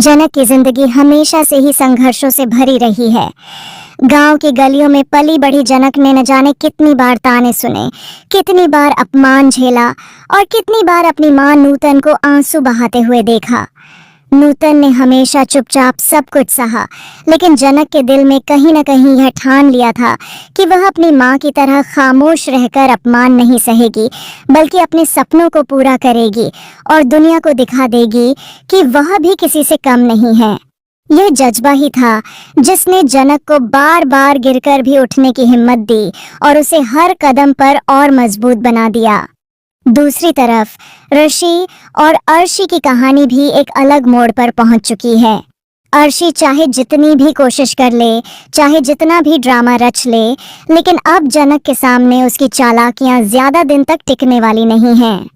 जनक की जिंदगी हमेशा से ही संघर्षों से भरी रही है। गांव की गलियों में पली बढ़ी जनक ने न जाने कितनी बार ताने सुने, कितनी बार अपमान झेला और कितनी बार अपनी मां नूतन को आंसू बहाते हुए देखा। नूतन ने हमेशा चुपचाप सब कुछ सहा, लेकिन जनक के दिल में कहीं न कहीं यह ठान लिया था कि वह अपनी मां की तरह खामोश रहकर अपमान नहीं सहेगी, बल्कि अपने सपनों को पूरा करेगी और दुनिया को दिखा देगी कि वह भी किसी से कम नहीं है। यह जज्बा ही था जिसने जनक को बार बार गिरकर भी उठने की हिम्मत दी और उसे हर कदम पर और मजबूत बना दिया। दूसरी तरफ ऋषि और अर्शी की कहानी भी एक अलग मोड़ पर पहुंच चुकी है। अर्शी चाहे जितनी भी कोशिश कर ले, चाहे जितना भी ड्रामा रच ले, लेकिन अब जनक के सामने उसकी चालाकियां ज्यादा दिन तक टिकने वाली नहीं हैं।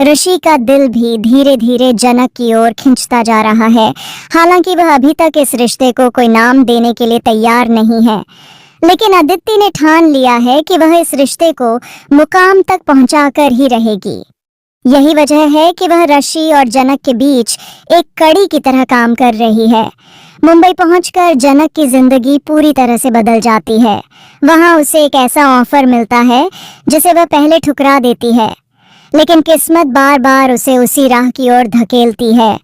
ऋषि का दिल भी धीरे धीरे जनक की ओर खिंचता जा रहा है। हालांकि वह अभी तक इस रिश्ते को कोई नाम देने के लिए तैयार नहीं है, लेकिन अदिति ने ठान लिया है कि वह इस रिश्ते को मुकाम तक पहुंचाकर ही रहेगी। यही वजह है कि वह ऋषि और जनक के बीच एक कड़ी की तरह काम कर रही है। मुंबई पहुंचकर जनक की जिंदगी पूरी तरह से बदल जाती है। वहां उसे एक ऐसा ऑफर मिलता है जिसे वह पहले ठुकरा देती है, लेकिन किस्मत बार बार उसे उसी राह की ओर धकेलती है।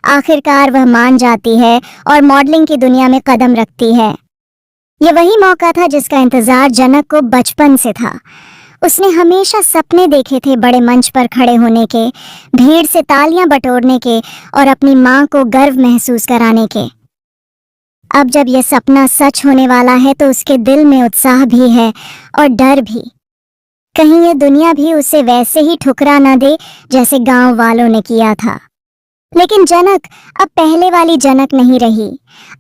आखिरकार वह मान जाती है और मॉडलिंग की दुनिया में कदम रखती है। ये वही मौका था जिसका इंतजार जनक को बचपन से था। उसने हमेशा सपने देखे थे बड़े मंच पर खड़े होने के, भीड़ से तालियां बटोरने के और अपनी मां को गर्व महसूस कराने के। अब जब यह सपना सच होने वाला है तो उसके दिल में उत्साह भी है और डर भी। कहीं ये दुनिया भी उसे वैसे ही ठुकरा न दे जैसे गांव वालों ने किया था। लेकिन जनक अब पहले वाली जनक नहीं रही।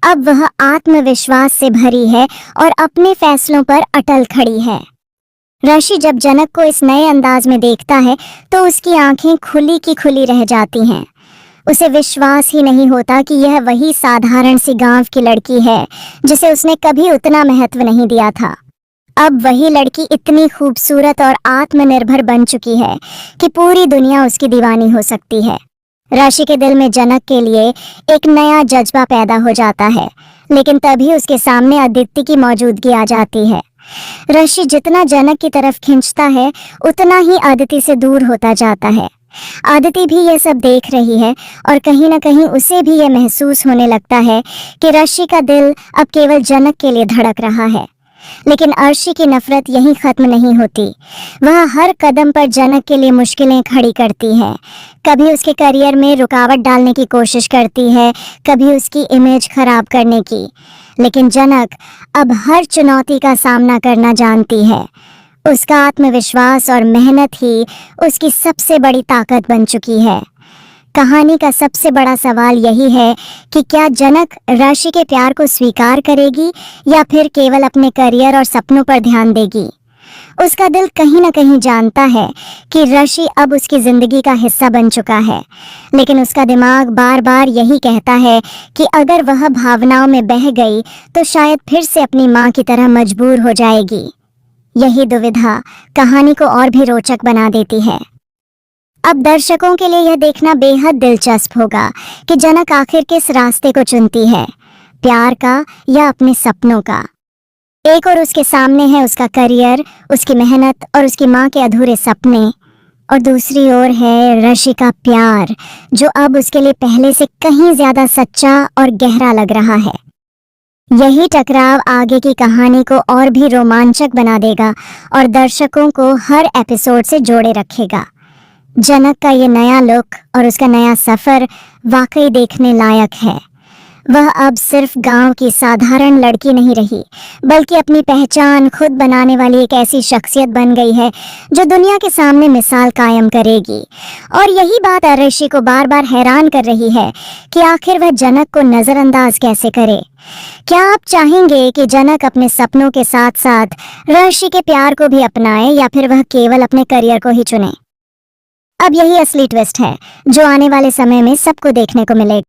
अब वह आत्मविश्वास से भरी है और अपने फैसलों पर अटल खड़ी है। ऋषि जब जनक को इस नए अंदाज में देखता है तो उसकी आंखें खुली की खुली रह जाती हैं। उसे विश्वास ही नहीं होता कि यह वही साधारण सी गांव की लड़की है जिसे उसने कभी उतना महत्व नहीं दिया था। अब वही लड़की इतनी खूबसूरत और आत्मनिर्भर बन चुकी है कि पूरी दुनिया उसकी दीवानी हो सकती है। ऋषि के दिल में जनक के लिए एक नया जज्बा पैदा हो जाता है, लेकिन तभी उसके सामने अदिति की मौजूदगी आ जाती है। ऋषि जितना जनक की तरफ खींचता है, उतना ही अदिति से दूर होता जाता है। अदिति भी यह सब देख रही है और कहीं न कहीं उसे भी यह महसूस होने लगता है कि ऋषि का दिल अब केवल जनक के लिए धड़क रहा है। लेकिन अर्शी की नफरत यहीं खत्म नहीं होती। वह हर कदम पर जनक के लिए मुश्किलें खड़ी करती है। कभी उसके करियर में रुकावट डालने की कोशिश करती है, कभी उसकी इमेज खराब करने की। लेकिन जनक अब हर चुनौती का सामना करना जानती है। उसका आत्मविश्वास और मेहनत ही उसकी सबसे बड़ी ताकत बन चुकी है। कहानी का सबसे बड़ा सवाल यही है कि क्या जनक ऋषि के प्यार को स्वीकार करेगी या फिर केवल अपने करियर और सपनों पर ध्यान देगी। उसका दिल कहीं न कहीं जानता है कि ऋषि अब उसकी जिंदगी का हिस्सा बन चुका है, लेकिन उसका दिमाग बार बार यही कहता है कि अगर वह भावनाओं में बह गई तो शायद फिर से अपनी मां की तरह मजबूर हो जाएगी। यही दुविधा कहानी को और भी रोचक बना देती है। अब दर्शकों के लिए यह देखना बेहद दिलचस्प होगा कि जनक आखिर किस रास्ते को चुनती है, प्यार का या अपने सपनों का। एक और उसके सामने है उसका करियर, उसकी मेहनत और उसकी मां के अधूरे सपने, और दूसरी ओर है ऋषि का प्यार जो अब उसके लिए पहले से कहीं ज्यादा सच्चा और गहरा लग रहा है। यही टकराव आगे की कहानी को और भी रोमांचक बना देगा और दर्शकों को हर एपिसोड से जोड़े रखेगा। जनक का ये नया लुक और उसका नया सफर वाकई देखने लायक है। वह अब सिर्फ गांव की साधारण लड़की नहीं रही, बल्कि अपनी पहचान खुद बनाने वाली एक ऐसी शख्सियत बन गई है जो दुनिया के सामने मिसाल कायम करेगी। और यही बात ऋषि को बार बार हैरान कर रही है कि आखिर वह जनक को नजरअंदाज कैसे करे। क्या आप चाहेंगे कि जनक अपने सपनों के साथ साथ ऋषि के प्यार को भी अपनाए या फिर वह केवल अपने करियर को ही चुने? अब यही असली ट्विस्ट है जो आने वाले समय में सबको देखने को मिलेगा।